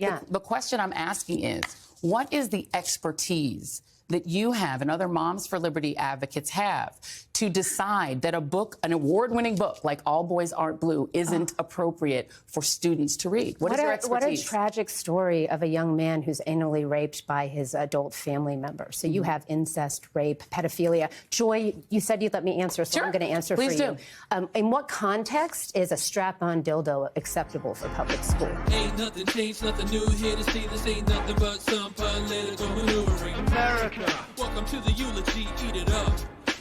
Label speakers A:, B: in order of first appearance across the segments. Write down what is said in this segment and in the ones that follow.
A: Yeah.
B: The question I'm asking is, what is the expertise that you have and other Moms for Liberty advocates have to decide that a book, an award-winning book like All Boys Aren't Blue, isn't appropriate for students to read? What is your expertise?
A: What a tragic story of a young man who's anally raped by his adult family member. So you have incest, rape, pedophilia. Joy, you said you'd let me answer, so I'm going to answer
B: Please
A: for you. In what context is a strap-on dildo acceptable for public school?
C: Ain't nothing changed, nothing new here to see. This ain't nothing but some political maneuvering.
D: America.
C: Welcome to the eulogy, eat it up.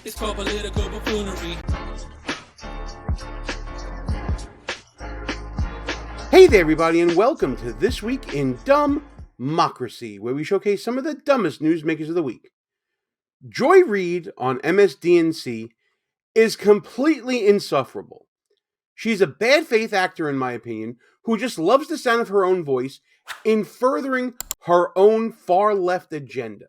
C: It's called political buffoonery.
D: Hey there, everybody, and welcome to This Week in DUMBmocracy, where we showcase some of the dumbest newsmakers of the week. Joy Reid on MS-DNC is completely insufferable. She's a bad faith actor, in my opinion, who just loves the sound of her own voice in furthering her own far-left agenda.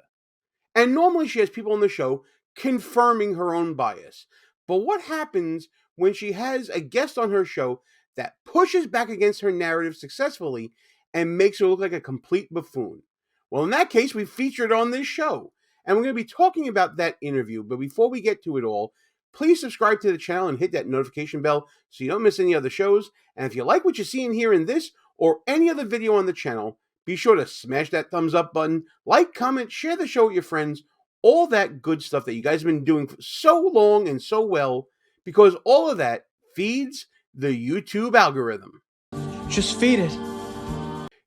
D: And normally she has people on the show confirming her own bias. But what happens when she has a guest on her show that pushes back against her narrative successfully and makes her look like a complete buffoon? Well, in that case, we featured on this show. And we're going to be talking about that interview. But before we get to it all, please subscribe to the channel and hit that notification bell so you don't miss any other shows. And if you like what you see and hear in this or any other video on the channel, be sure to smash that thumbs up button, like, comment, share the show with your friends, all that good stuff that you guys have been doing for so long and so well, because all of that feeds the YouTube algorithm.
E: Just feed it.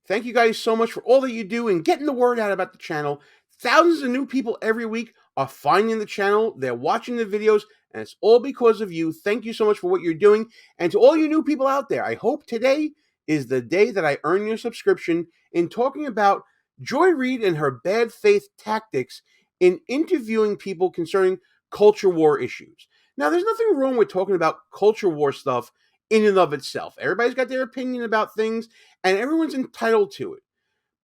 D: Thank you guys so much for all that you do and getting the word out about the channel. Thousands of new people every week are finding the channel, they're watching the videos, and it's all because of you. Thank you so much for what you're doing. And to all you new people out there, I hope today is the day that I earn your subscription in talking about Joy Reid and her bad faith tactics in interviewing people concerning culture war issues. Now, there's nothing wrong with talking about culture war stuff in and of itself. Everybody's got their opinion about things, and everyone's entitled to it.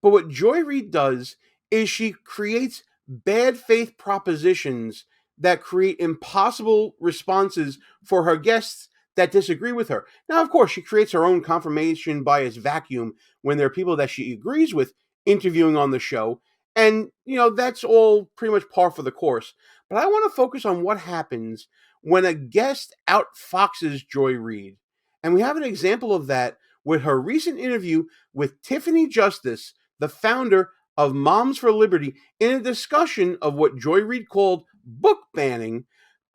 D: But what Joy Reid does is she creates bad faith propositions that create impossible responses for her guests that disagree with her. Now, of course, she creates her own confirmation bias vacuum when there are people that she agrees with interviewing on the show. And, that's all pretty much par for the course. But I want to focus on what happens when a guest outfoxes Joy Reid. And we have an example of that with her recent interview with Tiffany Justice, the founder of Moms for Liberty, in a discussion of what Joy Reid called book banning,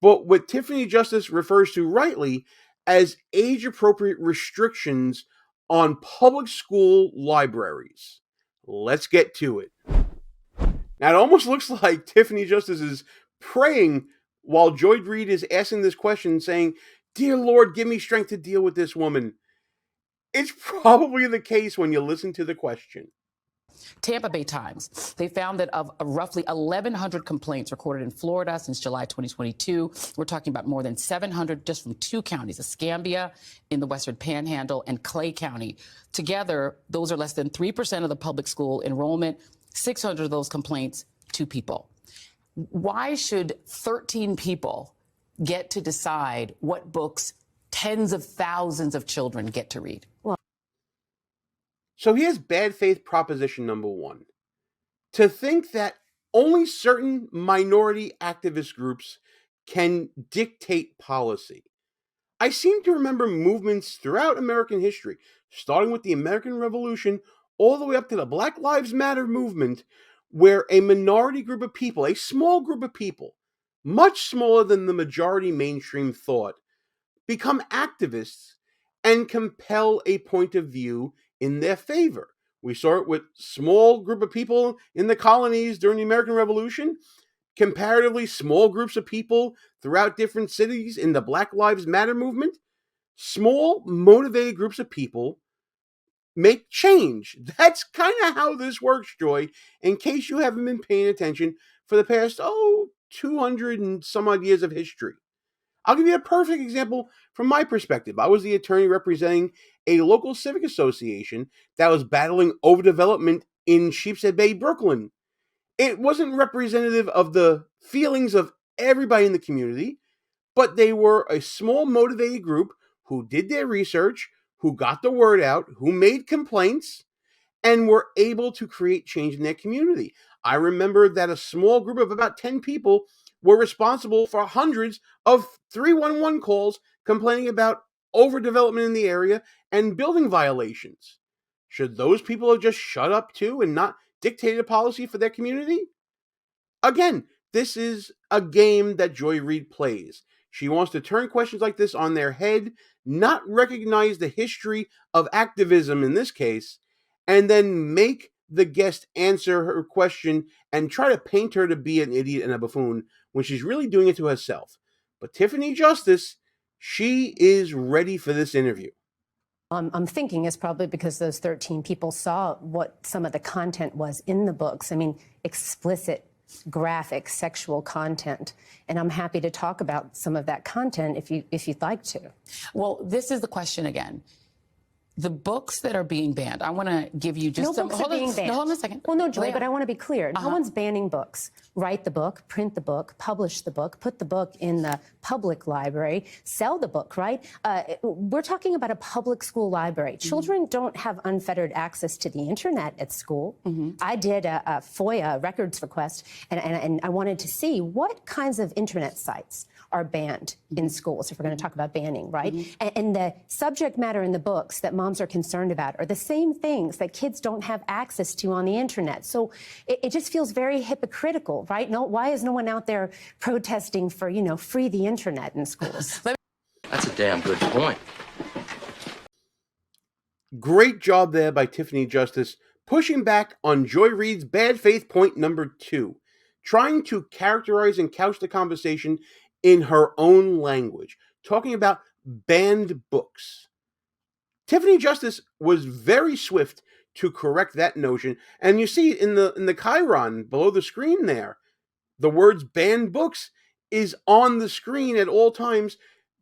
D: but what Tiffany Justice refers to rightly as age-appropriate restrictions on public school libraries. Let's get to it. Now, it almost looks like Tiffany Justice is praying while Joy Reid is asking this question, saying, "Dear Lord, give me strength to deal with this woman." It's probably the case when you listen to the question.
B: Tampa Bay Times, they found that of roughly 1,100 complaints recorded in Florida since July 2022, we're talking about more than 700 just from two counties, Escambia in the Western Panhandle and Clay County. Together, those are less than 3% of the public school enrollment, 600 of those complaints, 2 people. Why should 13 people get to decide what books tens of thousands of children get to read?
D: So here's bad faith proposition number 1. To think that only certain minority activist groups can dictate policy. I seem to remember movements throughout American history, starting with the American Revolution, all the way up to the Black Lives Matter movement, where a minority group of people, a small group of people, much smaller than the majority mainstream thought, become activists and compel a point of view in their favor. We saw it with small group of people in the colonies during the American Revolution, comparatively small groups of people throughout different cities in the Black Lives Matter movement. Small, motivated groups of people make change. That's kind of how this works, Joy, in case you haven't been paying attention for the past, 200 and some odd years of history. I'll give you a perfect example from my perspective. I was the attorney representing a local civic association that was battling overdevelopment in Sheepshead Bay, Brooklyn. It wasn't representative of the feelings of everybody in the community, but they were a small motivated group who did their research, who got the word out, who made complaints, and were able to create change in their community. I remember that a small group of about 10 people were responsible for hundreds of 311 calls complaining about overdevelopment in the area and building violations. Should those people have just shut up too and not dictated a policy for their community? Again, this is a game that Joy Reid plays. She wants to turn questions like this on their head, not recognize the history of activism in this case, and then make the guest answer her question and try to paint her to be an idiot and a buffoon when she's really doing it to herself. But Tiffany Justice, she is ready for this interview.
A: I'm thinking it's probably because those 13 people saw what some of the content was in the books. I mean, explicit, graphic, sexual content. And I'm happy to talk about some of that content if you'd like to.
B: Well, this is the question again. The books that are being banned, I want to give you just
A: No books are being banned.
B: No, hold on a second.
A: Well, no, Joy, but I want to be clear. No one's banning books. Write the book, print the book, publish the book, put the book in the public library, sell the book, right? We're talking about a public school library. Children don't have unfettered access to the internet at school. I did a FOIA records request, and I wanted to see what kinds of internet sites are banned in schools, if we're going to talk about banning, right? And the subject matter in the books that moms are concerned about are the same things that kids don't have access to on the internet. So it just feels very hypocritical, right? No, why is no one out there protesting for, you know, free the internet in schools?
E: That's a damn good point.
D: Great job there by Tiffany Justice, pushing back on Joy Reid's bad faith point number 2, trying to characterize and couch the conversation in her own language, talking about banned books. Tiffany Justice was very swift to correct that notion, and you see in the chyron below the screen there, the words banned books is on the screen at all times,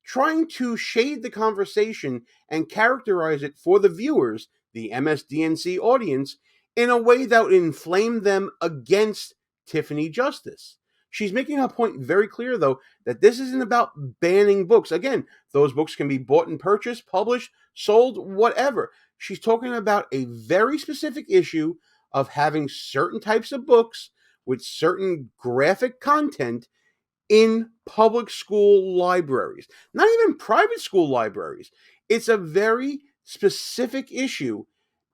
D: trying to shade the conversation and characterize it for the viewers, the MS-DNC audience, in a way that would inflame them against Tiffany Justice. She's making her point very clear, though, that this isn't about banning books. Again, those books can be bought and purchased, published, sold, whatever. She's talking about a very specific issue of having certain types of books with certain graphic content in public school libraries, not even private school libraries. It's a very specific issue,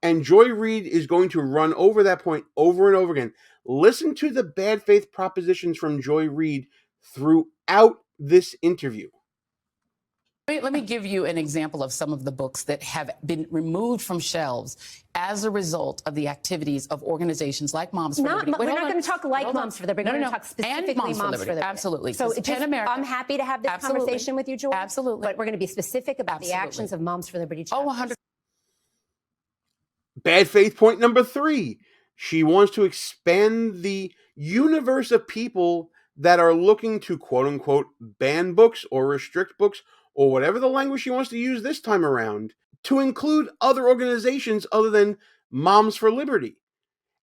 D: and Joy Reid is going to run over that point over and over again. Listen to the bad faith propositions from Joy Reid throughout this interview.
B: Let me give you an example of some of the books that have been removed from shelves as a result of the activities of organizations like Moms for Liberty.
A: We're not going to talk like Moms for Liberty. We're going to talk specifically Moms for Liberty.
B: Absolutely.
A: So I'm happy to have this conversation with you, Joy.
B: Absolutely.
A: But we're going to be specific about the actions of Moms for Liberty.
B: Oh, 100%.
D: Bad faith point number 3. She wants to expand the universe of people that are looking to quote-unquote ban books or restrict books or whatever the language she wants to use this time around, to include other organizations other than Moms for Liberty.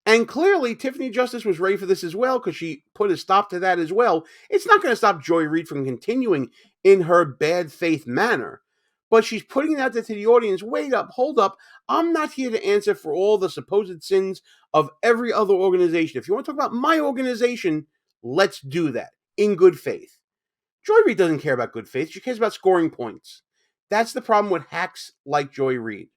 D: And clearly, Tiffany Justice was ready for this as well, because she put a stop to that as well. It's not going to stop Joy Reid from continuing in her bad faith manner, but she's putting it out there to the audience. Wait up, hold up. I'm not here to answer for all the supposed sins of every other organization. If you want to talk about my organization, let's do that in good faith. Joy Reid doesn't care about good faith. She cares about scoring points. That's the problem with hacks like Joy Reid.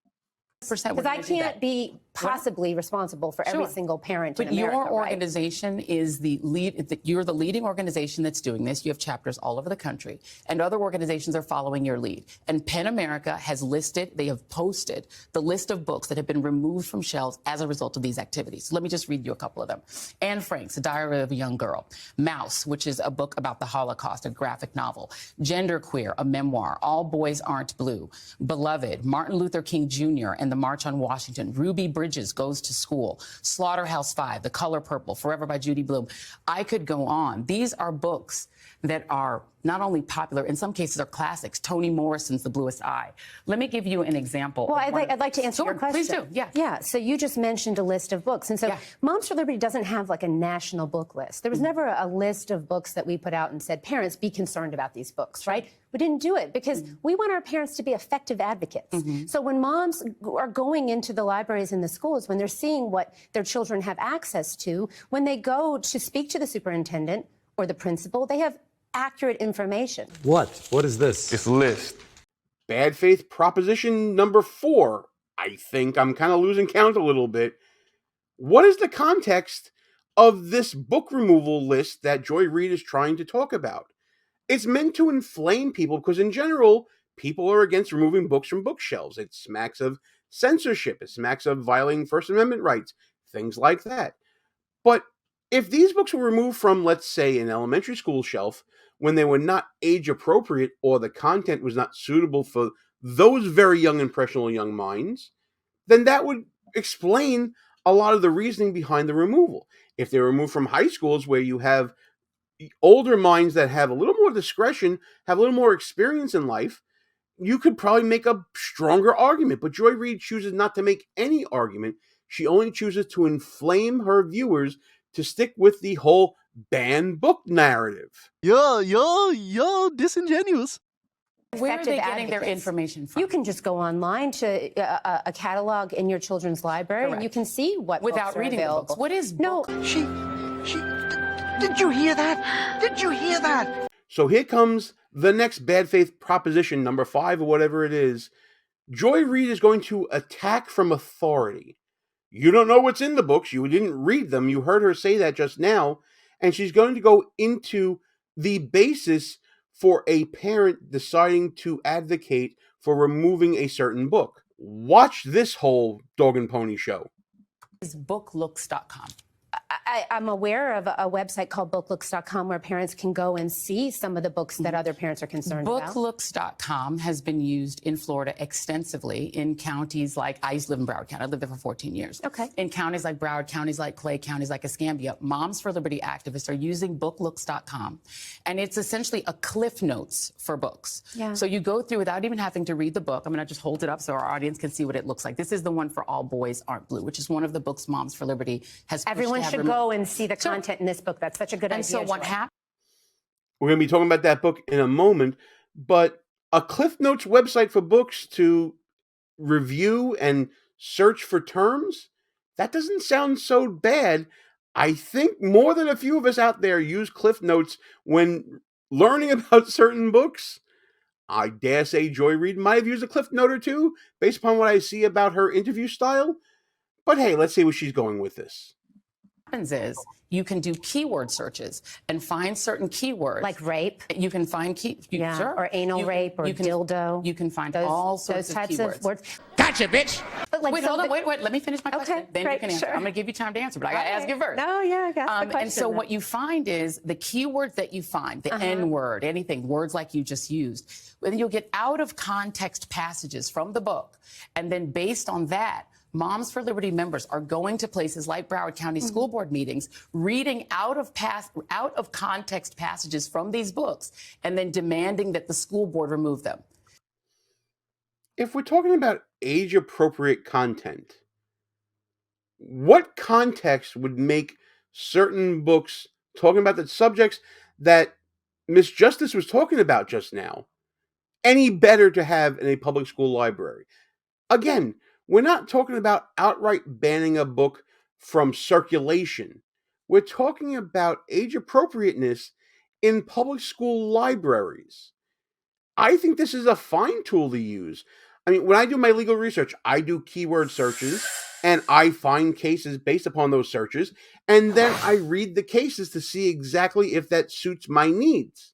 A: Because I can't be possibly responsible for every single parent in America.
B: But your organization is the lead. You're the leading organization that's doing this. You have chapters all over the country, and other organizations are following your lead. And PEN America has listed, they have posted the list of books that have been removed from shelves as a result of these activities. So let me just read you a couple of them. Anne Frank's A Diary of a Young Girl. Mouse, which is a book about the Holocaust, a graphic novel. Genderqueer, a memoir. All Boys Aren't Blue. Beloved, Martin Luther King Jr. and the March on Washington. Ruby Bridges Goes to School. Slaughterhouse 5, The Color Purple, Forever by Judy Blume. I could go on. These are books that are not only popular, in some cases are classics. Toni Morrison's The Bluest Eye. Let me give you an example.
A: Well, I'd like to answer your question.
B: Please do, yeah.
A: Yeah, so you just mentioned a list of books. And so Moms for Liberty doesn't have like a national book list. There was never a list of books that we put out and said, parents, be concerned about these books, right? We didn't do it because we want our parents to be effective advocates. So when moms are going into the libraries in the schools, when they're seeing what their children have access to, when they go to speak to the superintendent or the principal, they have accurate information.
F: What? What is this?
D: It's a list. Bad faith proposition number 4. I think I'm kind of losing count a little bit. What is the context of this book removal list that Joy Reid is trying to talk about? It's meant to inflame people because in general, people are against removing books from bookshelves. It smacks of censorship. It smacks of violating First Amendment rights, things like that. But if these books were removed from, let's say, an elementary school shelf when they were not age appropriate or the content was not suitable for those very young, impressionable young minds, then that would explain a lot of the reasoning behind the removal. If they were removed from high schools where you have older minds that have a little more discretion, have a little more experience in life, you could probably make a stronger argument. But Joy Reid chooses not to make any argument. She only chooses to inflame her viewers to stick with the whole ban book narrative.
F: You're disingenuous.
B: Where are they
A: Effective
B: getting their
A: advocates.
B: information from?
A: You can just go online to a catalog in your children's library, and you can see what
B: Without
A: books are
B: reading the
A: available.
B: books. What is
A: No,
G: Did you hear that? Did you hear that?
D: So here comes the next bad faith proposition, number 5 or whatever it is. Joy Reid is going to attack from authority. You don't know what's in the books. You didn't read them. You heard her say that just now. And she's going to go into the basis for a parent deciding to advocate for removing a certain book. Watch this whole dog and pony show.
B: Is booklooks.com.
A: I'm aware of a website called booklooks.com where parents can go and see some of the books that other parents are concerned about.
B: Booklooks.com has been used in Florida extensively in counties like, I used to live in Broward County. I lived there for 14 years.
A: Okay.
B: In counties like Broward, counties like Clay, counties like Escambia, Moms for Liberty activists are using booklooks.com. And it's essentially a CliffNotes for books.
A: Yeah.
B: So you go through without even having to read the book. I'm going to just hold it up so our audience can see what it looks like. This is the one for All Boys Aren't Blue, which is one of the books Moms for Liberty has pushed
A: Everyone
B: to have
A: should
B: removed.
A: go and see the content in this book. That's such a good idea.
B: And so what
A: Joy.
B: happened?
D: We're going to be talking about that book in a moment, but a CliffNotes website for books to review and search for terms, that doesn't sound so bad. I think more than a few of us out there use CliffNotes when learning about certain books. I dare say Joy Reid might have used a CliffNote or two based upon what I see about her interview style. But hey, let's see where she's going with this.
B: Happens is you can do keyword searches and find certain keywords.
A: Like rape.
B: You can find sure.
A: Or anal rape or dildo.
B: You can find all sorts
A: those
B: of
A: types
B: keywords.
A: of words.
G: Gotcha, bitch.
A: But like,
B: Wait, hold on, wait. Let me finish my question. Then
A: great,
B: you can answer.
A: sure.
B: I'm going to give you time to answer, but I got to ask you first.
A: No, yeah, I got the question.
B: And so what you find is the keywords that you find, the N-word, anything, words like you just used, then you'll get out of context passages from the book. And then based on that, Moms for Liberty members are going to places like Broward County School Board meetings, reading out of context passages from these books, and then demanding that the school board remove them.
D: If we're talking about age-appropriate content, what context would make certain books talking about the subjects that Miss Justice was talking about just now any better to have in a public school library? Again, we're not talking about outright banning a book from circulation. We're talking about age appropriateness in public school libraries. I think this is a fine tool to use. I mean, when I do my legal research, I do keyword searches and I find cases based upon those searches, and then I read the cases to see exactly if that suits my needs.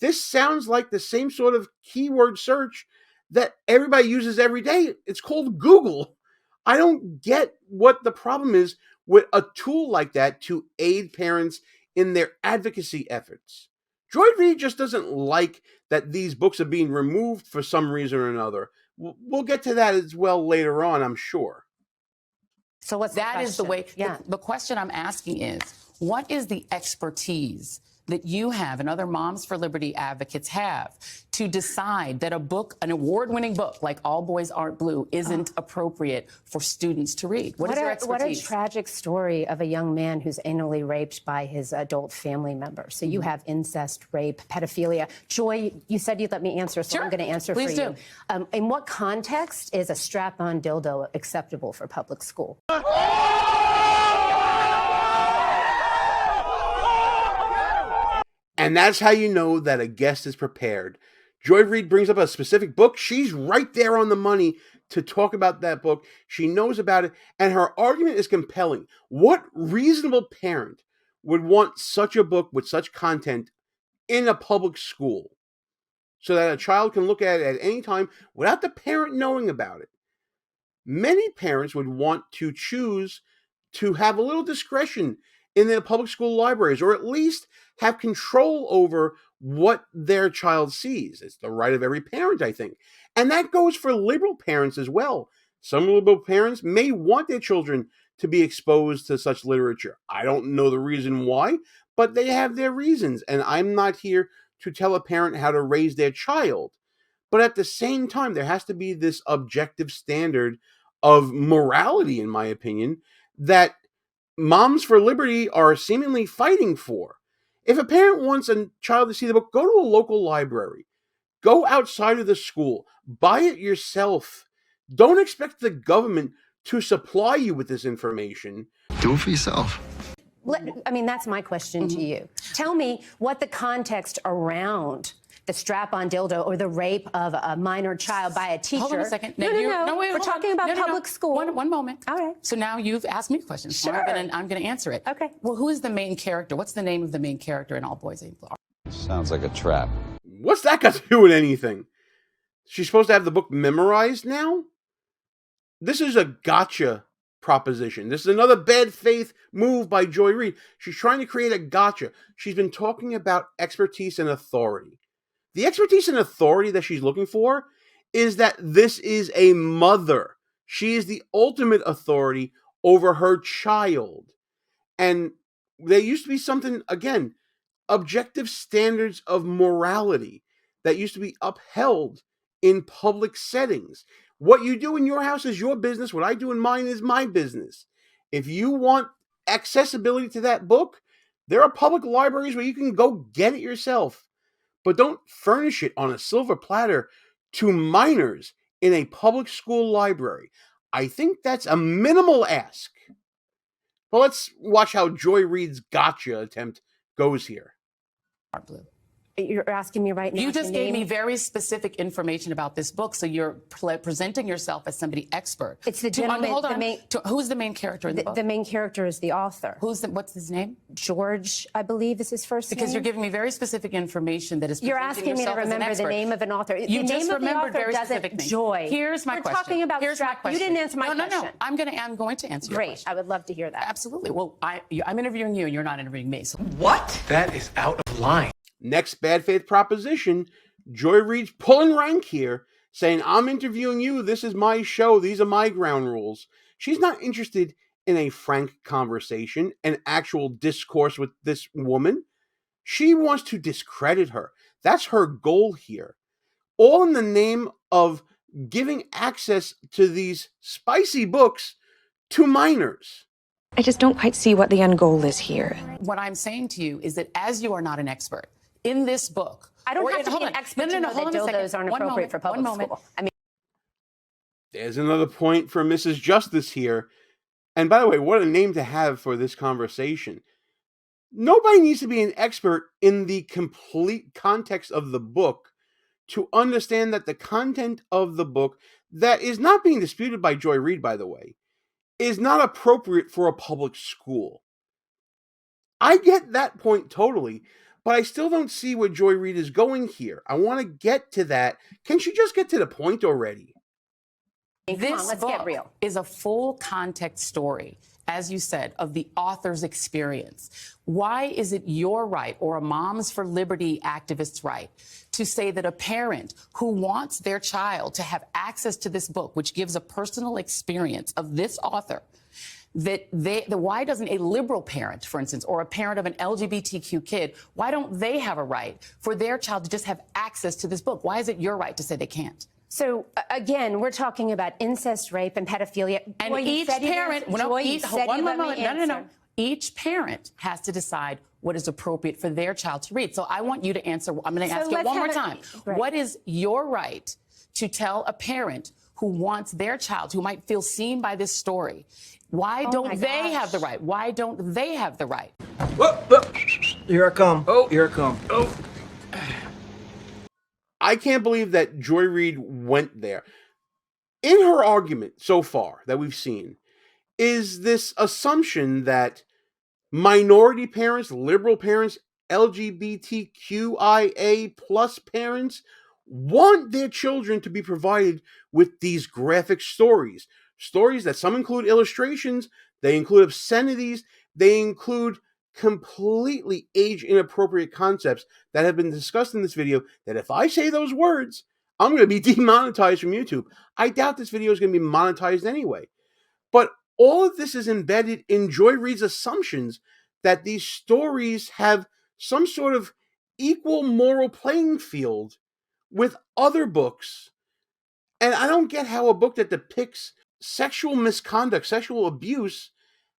D: This sounds like the same sort of keyword search that everybody uses every day. It's called Google. I don't get what the problem is with a tool like that to aid parents in their advocacy efforts. Joy Reid just doesn't like that these books are being removed for some reason or another. We'll get to that as well later on, I'm sure.
A: So what's
B: that is the way.
A: Yeah.
B: The question I'm asking is, what is the expertise that you have and other Moms for Liberty advocates have to decide that a book, an award-winning book like All Boys Aren't Blue, isn't appropriate for students to read? What is your expertise?
A: What a tragic story of a young man who's anally raped by his adult family member. So you have incest, rape, pedophilia. Joy, you said you'd let me answer, so
B: Sure.
A: I'm going to answer
B: Please
A: for
B: do.
A: you. In what context is a strap-on dildo acceptable for public school?
D: And that's how you know that a guest is prepared. Joy Reid brings up a specific book. She's right there on the money to talk about that book. She knows about it, and her argument is compelling. What reasonable parent would want such a book with such content in a public school so that a child can look at it at any time without the parent knowing about it? Many parents would want to choose to have a little discretion in their public school libraries, or at least have control over what their child sees. It's the right of every parent, I think. And that goes for liberal parents as well. Some liberal parents may want their children to be exposed to such literature. I don't know the reason why, but they have their reasons. And I'm not here to tell a parent how to raise their child. But at the same time, there has to be this objective standard of morality, in my opinion, that Moms for Liberty are seemingly fighting for. If a parent wants a child to see the book, go to a local library. Go outside of the school. Buy it yourself. Don't expect the government to supply you with this information.
F: Do it for yourself.
A: I mean, that's my question to you. Tell me what the context around the strap-on dildo or the rape of a minor child by a teacher.
B: Hold on a second.
A: No,
B: Wait,
A: we're talking about public school.
B: One moment.
A: All right.
B: So now you've asked me questions.
A: Sure.
B: I'm going to answer it.
A: Okay.
B: Well, who is the main character? What's the name of the main character in All Boys Ain't Blue?
H: Sounds like a trap.
D: What's that got to do with anything? She's supposed to have the book memorized now? This is a gotcha proposition. This is another bad faith move by Joy Reid. She's trying to create a gotcha. She's been talking about expertise and authority. The expertise and authority that she's looking for is that this is a mother. She is the ultimate authority over her child. And there used to be something, again, objective standards of morality that used to be upheld in public settings. What you do in your house is your business. What I do in mine is my business. If you want accessibility to that book, there are public libraries where you can go get it yourself. But don't furnish it on a silver platter to minors in a public school library. I think that's a minimal ask. Well, let's watch how Joy Reid's gotcha attempt goes here.
B: Blue.
A: You're asking me right now.
B: You just
A: to
B: gave
A: name-
B: me very specific information about this book, so you're presenting yourself as somebody expert.
A: It's the gentleman.
B: Hold on.
A: the main,
B: Who's the main character in the book?
A: the main character is the author.
B: What's his name?
A: George, I believe, is his first name.
B: Because you're giving me very specific information that is.
A: You're
B: presenting
A: asking me to
B: yourself as an
A: remember the
B: expert.
A: name of an author.
B: You
A: the
B: just
A: name of the
B: remembered
A: author
B: very
A: doesn't.
B: specific things.
A: Joy.
B: Here's my
A: We're
B: question.
A: talking about
B: Here's my
A: strap.
B: question.
A: You didn't answer my
B: No.
A: question.
B: I'm going to answer your
A: Great.
B: question.
A: I would love to hear that.
B: Absolutely. Well, I'm interviewing you, and you're not interviewing me. So
G: What? That is out of line.
D: Next bad faith proposition, Joy Reid's pulling rank here, saying, I'm interviewing you, this is my show, these are my ground rules. She's not interested in a frank conversation, an actual discourse with this woman. She wants to discredit her. That's her goal here. All in the name of giving access to these spicy books to minors.
I: I just don't quite see what the end goal is here.
B: what I'm saying to you is that as you are not an expert in this book,
A: I don't
B: or
A: have
B: in-
A: to be
B: hold
A: an
B: on.
A: expert to
B: No,
A: know
B: hold
A: that
B: on a
A: dildos
B: second.
A: aren't
B: One
A: appropriate for public
B: moment.
A: school. I mean,
D: There's another point for Mrs. Justice here. And by the way, what a name to have for this conversation. Nobody needs to be an expert in the complete context of the book to understand that the content of the book, that is not being disputed by Joy Reid, by the way, is not appropriate for a public school. I get that point totally, but I still don't see where Joy Reid is going here. I want to get to that. Can she just get to the point already?
A: come on,
B: This
A: let's
B: book
A: get real.
B: is a full context story, as you said, of the author's experience. Why is it your right, or a Moms for Liberty activist's right, to say that a parent who wants their child to have access to this book, which gives a personal experience of this author, why doesn't a liberal parent, for instance, or a parent of an LGBTQ kid, why don't they have a right for their child to just have access to this book? Why is it your right to say they can't?
A: So again, we're talking about incest, rape, and pedophilia.
B: And
A: Joy,
B: each parent, each parent has to decide what is appropriate for their child to read. So I want you to answer. I'm going to ask you one more time.
A: Right.
B: What is your right to tell a parent who wants their child, who might feel seen by this story? Why don't they have the right? Why don't they have the right?
H: Here I come. Oh, here I come. Oh.
D: I can't believe that Joy Reid went there. In her argument so far that we've seen is this assumption that minority parents, liberal parents, LGBTQIA plus parents want their children to be provided with these graphic stories. Stories that some include illustrations, they include obscenities, they include completely age-inappropriate concepts that have been discussed in this video that if I say those words, I'm going to be demonetized from YouTube. I doubt this video is going to be monetized anyway. But all of this is embedded in Joy Reid's assumptions that these stories have some sort of equal moral playing field with other books. And I don't get how a book that depicts sexual misconduct, sexual abuse,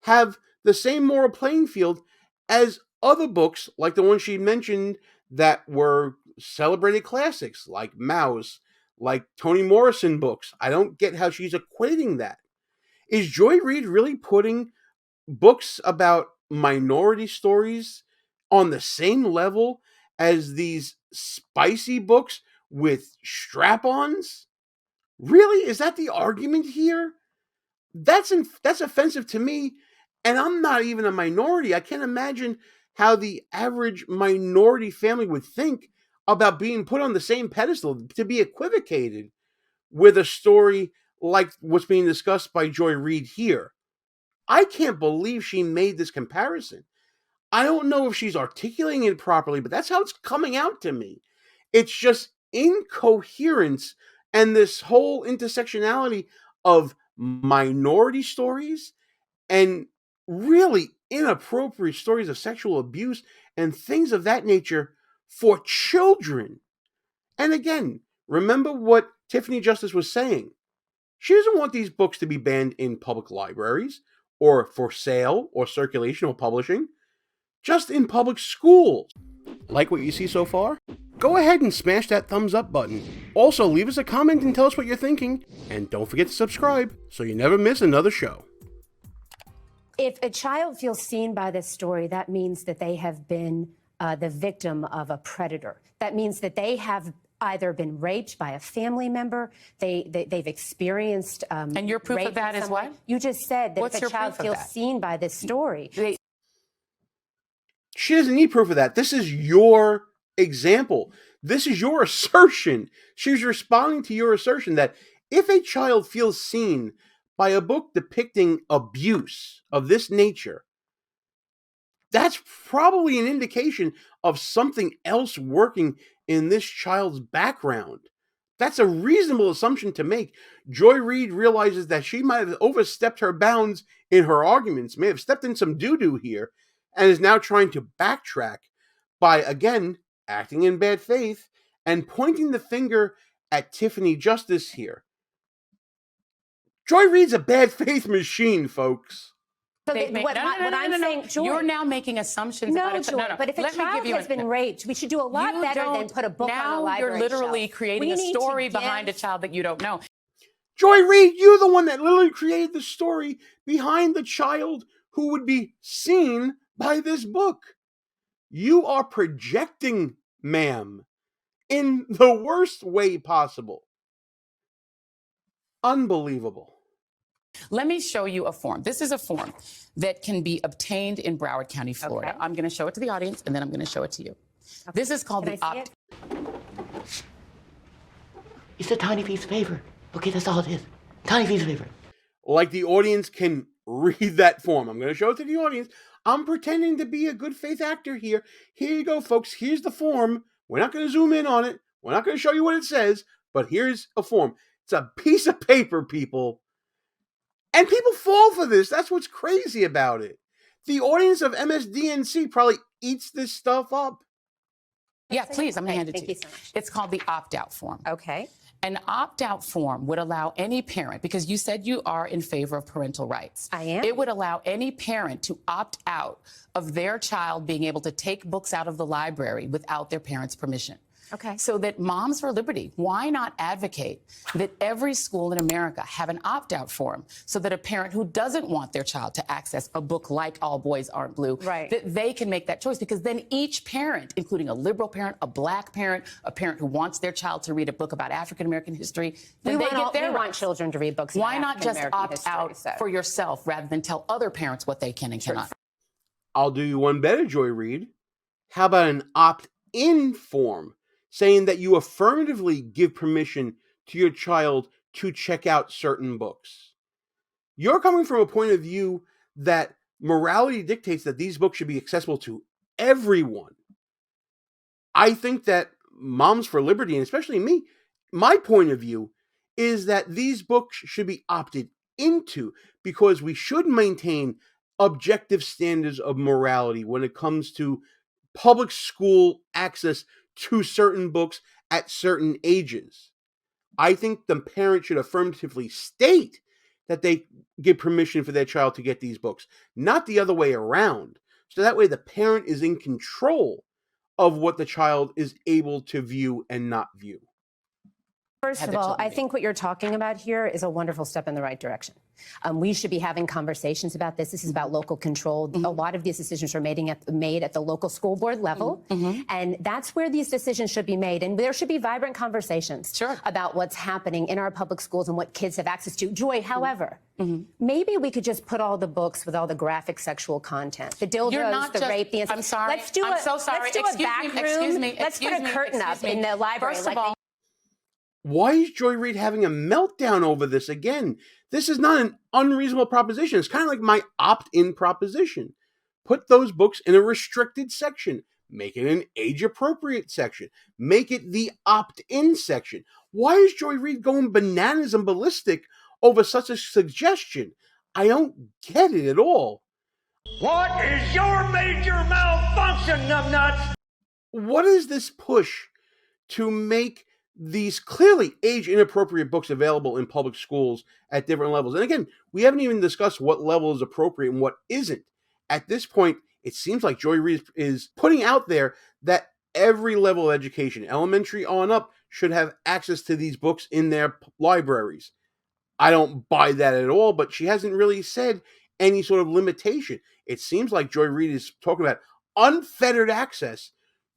D: have the same moral playing field as other books like the one she mentioned that were celebrated classics like Mouse, like Toni Morrison books. I don't get how she's equating that. Is Joy Reid really putting books about minority stories on the same level as these spicy books with strap-ons? Really? Is that the argument here? That's offensive to me, and I'm not even a minority. I can't imagine how the average minority family would think about being put on the same pedestal, to be equivocated with a story like what's being discussed by Joy Reid here. I can't believe she made this comparison. I don't know if she's articulating it properly, but that's how it's coming out to me. It's just incoherence and this whole intersectionality of minority stories and really inappropriate stories of sexual abuse and things of that nature for children. And again, remember what Tiffany Justice was saying. She doesn't want these books to be banned in public libraries or for sale or circulation or publishing, just in public schools. Like what you see so far? Go ahead and smash that thumbs up button. Also, leave us a comment and tell us what you're thinking. And don't forget to subscribe so you never miss another show.
A: If a child feels seen by this story, that means that they have been the victim of a predator. That means that they have either been raped by a family member, they've experienced
B: and your proof of that is what?
A: You just said that
B: What's
A: if a child feels seen by this story.
D: She doesn't need proof of that. This is your example. This is your assertion. She's responding to your assertion that if a child feels seen by a book depicting abuse of this nature, that's probably an indication of something else working in this child's background. That's a reasonable assumption to make. Joy Reid realizes that she might have overstepped her bounds in her arguments, may have stepped in some doo-doo here, and is now trying to backtrack by, again, acting in bad faith and pointing the finger at Tiffany Justice here. Joy Reid's a bad faith machine, folks.
A: So what I'm saying, Joy,
B: you're now making assumptions about it.
A: No, but if a child has been raped, we should do a lot better than put a book on a library
B: Now you're literally
A: shelf.
B: creating a story behind a child that you don't know.
D: Joy Reid, you're the one that literally created the story behind the child who would be seen by this book. You are projecting, ma'am, in the worst way possible. Unbelievable.
B: Let me show you a form. This is a form that can be obtained in Broward County, Florida.
A: Okay.
B: I'm going to show it to the audience, and then I'm going to show it to you. Okay. This is called the opt.
E: It's a tiny piece of paper. Okay, that's all it is. Tiny piece of paper.
D: Like the audience can read that form. I'm going to show it to the audience. I'm pretending to be a good faith actor here. Here you go, folks. Here's the form. We're not going to zoom in on it. We're not going to show you what it says, but here's a form. It's a piece of paper, people. And people fall for this. That's what's crazy about it. The audience of MS-DNC probably eats this stuff up.
B: Yeah, please, I'm going to hand it to you.
A: Thank you so much.
B: It's called the opt-out form.
A: Okay.
B: An opt-out form would allow any parent, because you said you are in favor of parental rights.
A: I am.
B: It would allow any parent to opt out of their child being able to take books out of the library without their parents' permission.
A: Okay.
B: So that Moms for Liberty, why not advocate that every school in America have an opt-out form so that a parent who doesn't want their child to access a book like All Boys Aren't Blue, that they can make that choice, because then each parent, including a liberal parent, a black parent, a parent who wants their child to read a book about African-American history, then they get their
A: we want
B: rights.
A: children to read books
B: Why
A: about
B: not just
A: African-American
B: opt
A: history,
B: out for yourself rather than tell other parents what they can and cannot?
D: I'll do you one better, Joy Reid. How about an opt-in form, saying that you affirmatively give permission to your child to check out certain books? You're coming from a point of view that morality dictates that these books should be accessible to everyone. I think that Moms for Liberty, and especially me, my point of view is that these books should be opted into, because we should maintain objective standards of morality when it comes to public school access to certain books at certain ages. I think the parent should affirmatively state that they give permission for their child to get these books, not the other way around. So that way the parent is in control of what the child is able to view and not view.
A: First of all, I think what you're talking about here is a wonderful step in the right direction. We should be having conversations about this. This is about local control. A lot of these decisions are made at the local school board level, and that's where these decisions should be made. And there should be vibrant conversations about what's happening in our public schools and what kids have access to. Joy, however, maybe we could just put all the books with all the graphic sexual content, the dildos, the rape, the incest.
B: I'm sorry.
A: I'm so sorry. Let's do a back room. Let's put a curtain up in the library.
B: First of all,
D: why is Joy Reid having a meltdown over this again? This is not an unreasonable proposition. It's kind of like my opt-in proposition. Put those books in a restricted section. Make it an age-appropriate section. Make it the opt-in section. Why is Joy Reid going bananas and ballistic over such a suggestion? I don't get it at all.
J: What is your major malfunction, numbnuts?
D: What is this push to make these clearly age-inappropriate books available in public schools at different levels? And again, we haven't even discussed what level is appropriate and what isn't. At this point, it seems like Joy Reid is putting out there that every level of education, elementary on up, should have access to these books in their libraries. I don't buy that at all, but she hasn't really said any sort of limitation. It seems like Joy Reid is talking about unfettered access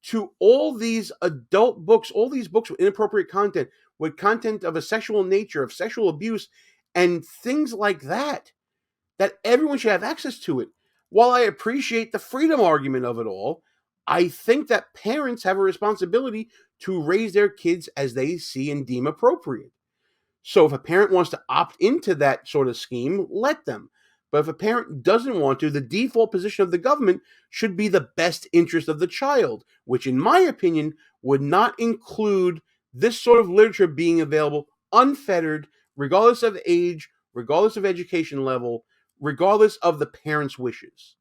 D: to all these adult books, all these books with inappropriate content, with content of a sexual nature, of sexual abuse, and things like that, that everyone should have access to it. While I appreciate the freedom argument of it all, I think that parents have a responsibility to raise their kids as they see and deem appropriate. So if a parent wants to opt into that sort of scheme, let them. But if a parent doesn't want to, the default position of the government should be the best interest of the child, which in my opinion would not include this sort of literature being available unfettered, regardless of age, regardless of education level, regardless of the parents' wishes.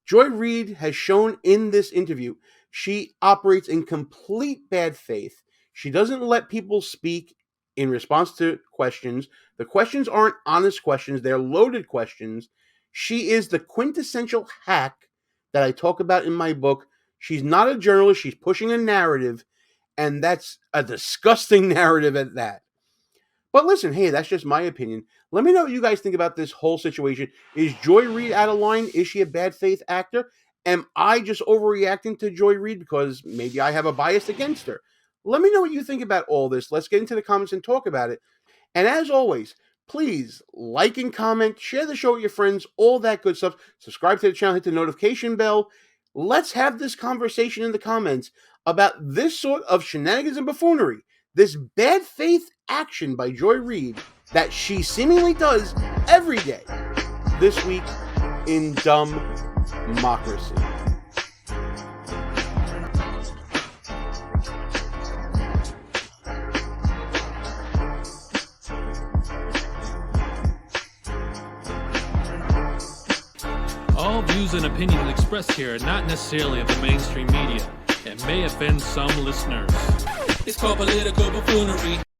D: Joy Reid has shown in this interview she operates in complete bad faith. She doesn't let people speak in response to questions. The questions aren't honest questions. They're loaded questions. She is the quintessential hack that I talk about in my book. She's not a journalist. She's pushing a narrative, and that's a disgusting narrative at that. But listen, hey, that's just my opinion. Let me know what you guys think about this whole situation. Is Joy Reid out of line? Is she a bad faith actor? Am I just overreacting to Joy Reid because maybe I have a bias against her? Let me know what you think about all this. Let's get into the comments and talk about it. And as always, please like and comment, share the show with your friends, all that good stuff. Subscribe to the channel, hit the notification bell. Let's have this conversation in the comments about this sort of shenanigans and buffoonery, this bad faith action by Joy Reid that she seemingly does every day this week in DUMBmocracy.
C: All views and opinions expressed here are not necessarily of the mainstream media and may offend some listeners. It's called political buffoonery.